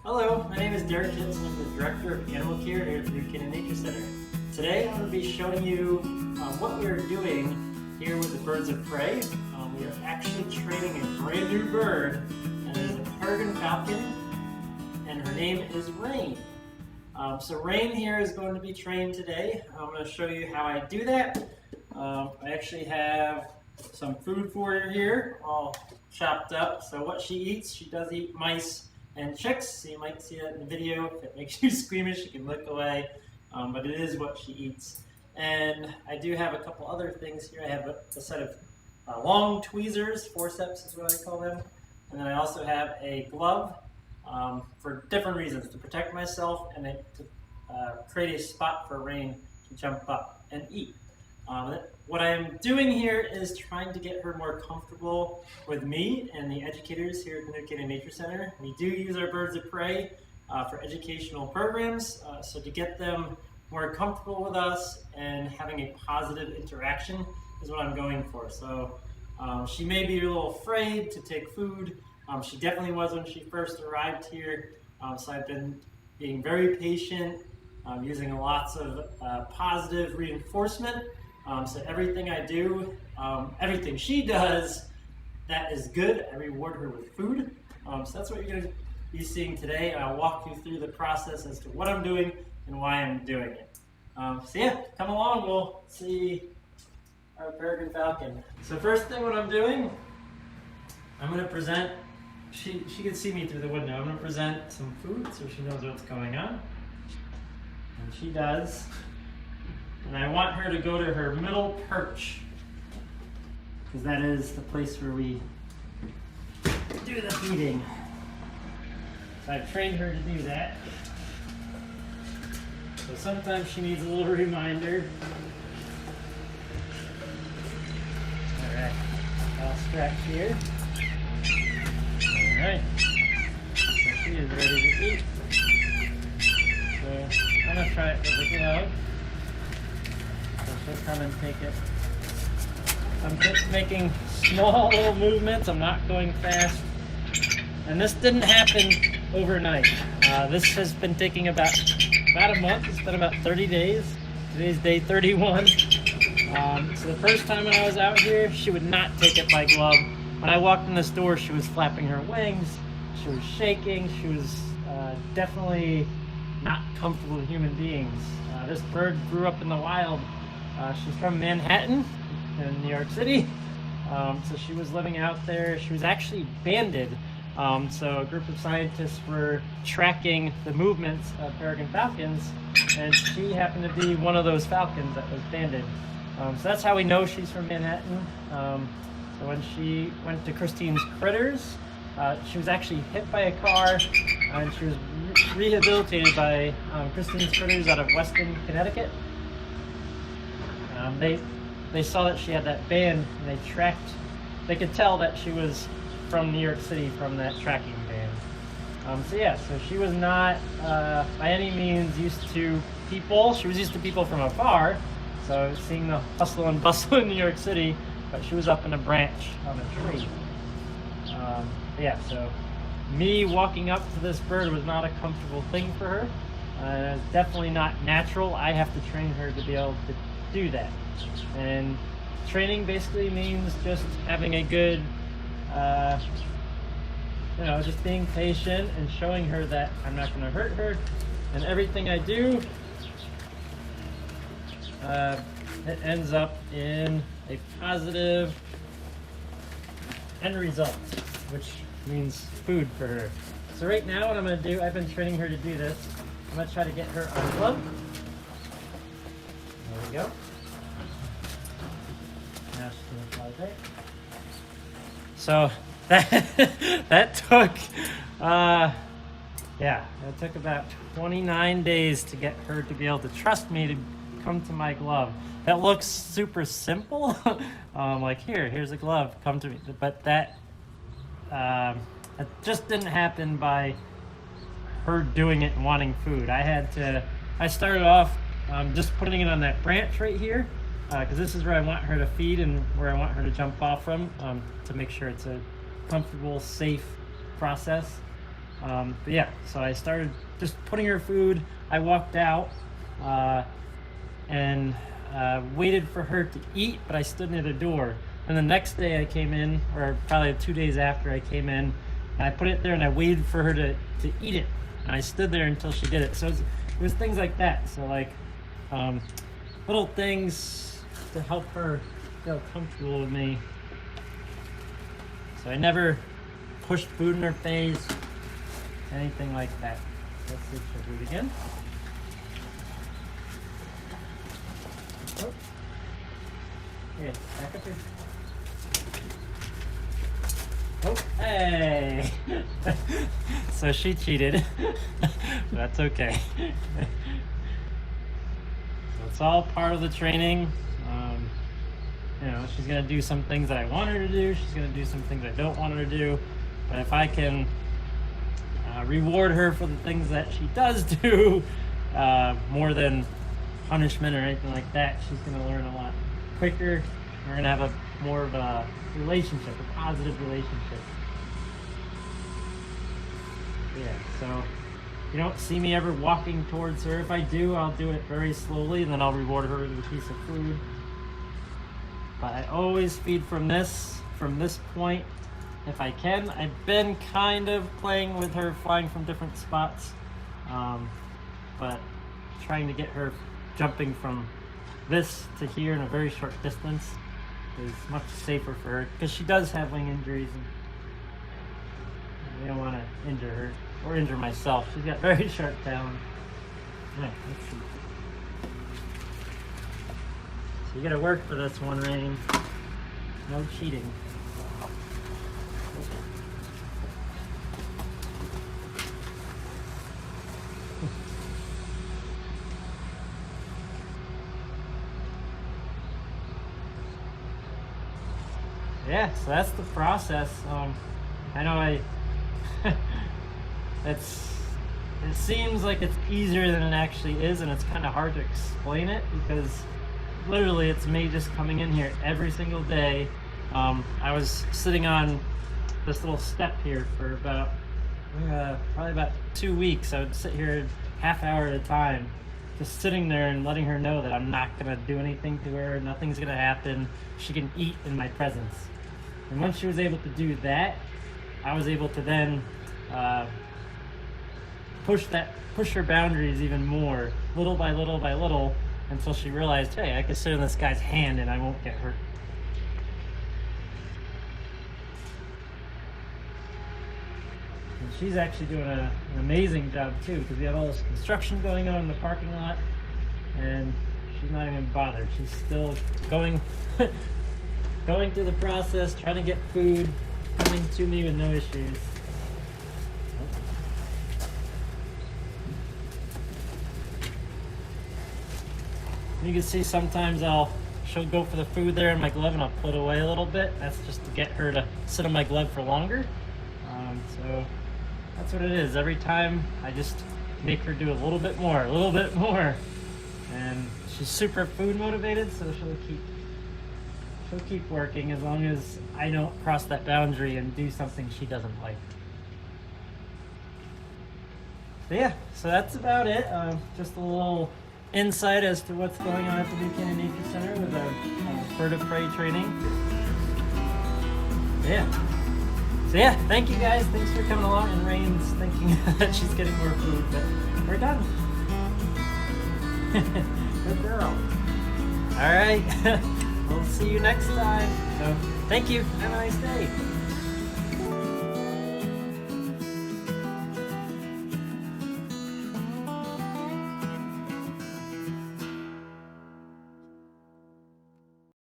Hello, my name is Derick Hips and I'm the Director of Animal Care here at the New Canaan Nature Center. Today I'm going to be showing you what we are doing here with the birds of prey. We are actually training a brand new bird, and it is a Peregrine Falcon, and her name is Rain. So Rain here is going to be trained today. I'm going to show you how I do that. I actually have some food for her here, all chopped up. So what she eats, she does eat mice and chicks, so you might see that in the video. If it makes you squeamish, you can look away, but it is what she eats. And I do have a couple other things here. I have a set of long tweezers, forceps is what I call them, and then I also have a glove for different reasons, to protect myself and to create a spot for Rain to jump up and eat. What I'm doing here is trying to get her more comfortable with me and the educators here at the New Canaan Nature Center. We do use our birds of prey for educational programs, so to get them more comfortable with us and having a positive interaction is what I'm going for. So she may be a little afraid to take food. She definitely was when she first arrived here, so I've been being very patient, using lots of positive reinforcement. So everything I do, everything she does that is good, I reward her with food. So that's what you're going to be seeing today. I'll walk you through the process as to what I'm doing and why I'm doing it. So yeah, come along, we'll see our Peregrine Falcon. So first thing what I'm doing, I'm going to present, she can see me through the window, I'm going to present some food so she knows what's going on. And she does. And I want her to go to her middle perch, because that is the place where we do the feeding. So I've trained her to do that. So sometimes she needs a little reminder. Alright, I'll stretch here. Alright, so she is ready to eat. So I'm going to try it with a glove. She'll come and take it. I'm just making small little movements. I'm not going fast. And this didn't happen overnight. This has been taking about a month. It's been about 30 days. Today's day 31. So the first time when I was out here, she would not take it by glove. When I walked in this door, she was flapping her wings. She was shaking. She was definitely not comfortable with human beings. This bird grew up in the wild. She's from Manhattan in New York City, so she was living out there. She was actually banded, so a group of scientists were tracking the movements of Peregrine falcons, and she happened to be one of those falcons that was banded. So that's how we know she's from Manhattan. So when she went to Christine's Critters, she was actually hit by a car, and she was rehabilitated by Christine's Critters out of Weston, Connecticut. They saw that she had that band, and they could tell that she was from New York City from that tracking band. So yeah, so she was not by any means used to people. She was used to people from afar, so seeing the hustle and bustle in New York City, but she was up in a branch on a tree. Yeah, so me walking up to this bird was not a comfortable thing for her. It's definitely not natural. I have to train her to be able to do that. And training basically means just having a good, just being patient and showing her that I'm not going to hurt her. And everything I do, it ends up in a positive end result, which means food for her. So right now what I'm going to do, I've been training her to do this. I'm going to try to get her on glove. There we go. Now she's going to fly back. So that took, it took about 29 days to get her to be able to trust me to come to my glove. That looks super simple. Like here's a glove, come to me. But that it just didn't happen by her doing it and wanting food. I started off just putting it on that branch right here, because this is where I want her to feed and where I want her to jump off from, to make sure it's a comfortable, safe process. But yeah, so I started just putting her food. I walked out and waited for her to eat, but I stood near the door. And the next day I came in, or probably 2 days after I came in, and I put it there and I waited for her to eat it. And I stood there until she did it. So it was things like that. So like little things to help her feel comfortable with me. So I never pushed food in her face, anything like that. Let's see if she'll do it again. Oh. Here, back up here. Oh, hey! So she cheated. That's okay. So it's all part of the training. You know, she's gonna do some things that I want her to do. She's gonna do some things I don't want her to do. But if I can reward her for the things that she does do, more than punishment or anything like that, she's gonna learn a lot quicker. We're gonna have a more of a relationship, a positive relationship. Yeah, so you don't see me ever walking towards her. If I do, I'll do it very slowly, and then I'll reward her with a piece of food. But I always feed from this point, if I can. I've been kind of playing with her, flying from different spots, but trying to get her jumping from this to here in a very short distance is much safer for her, because she does have wing injuries, and we don't want to injure her or injure myself. She's got very sharp talons. Yeah, let's see. So you gotta work for this one, Rain. No cheating. Yeah, so that's the process. I know it seems like it's easier than it actually is, and it's kind of hard to explain it, because literally it's me just coming in here every single day. I was sitting on this little step here for about probably about 2 weeks. I would sit here half hour at a time, just sitting there and letting her know that I'm not gonna do anything to her, nothing's gonna happen, she can eat in my presence. And once she was able to do that, I was able to then push her boundaries even more, little by little by little, until she realized, hey, I can sit in this guy's hand and I won't get hurt. And she's actually doing an amazing job too, because we have all this construction going on in the parking lot, and she's not even bothered. She's still going going through the process, trying to get food, coming to me with no issues. You can see sometimes she'll go for the food there in my glove, and I'll pull it away a little bit. That's just to get her to sit on my glove for longer. So that's what it is. Every time I just make her do a little bit more. And she's super food motivated, so she'll keep working as long as I don't cross that boundary and do something she doesn't like. So yeah, so that's about it. Just a little insight as to what's going on at the Buchanan Nature Center with our bird of prey training. So yeah, thank you guys. Thanks for coming along. And Rain's thinking that she's getting more food, but we're done. Good girl. All right. We'll see you next time. So thank you. Have a nice day.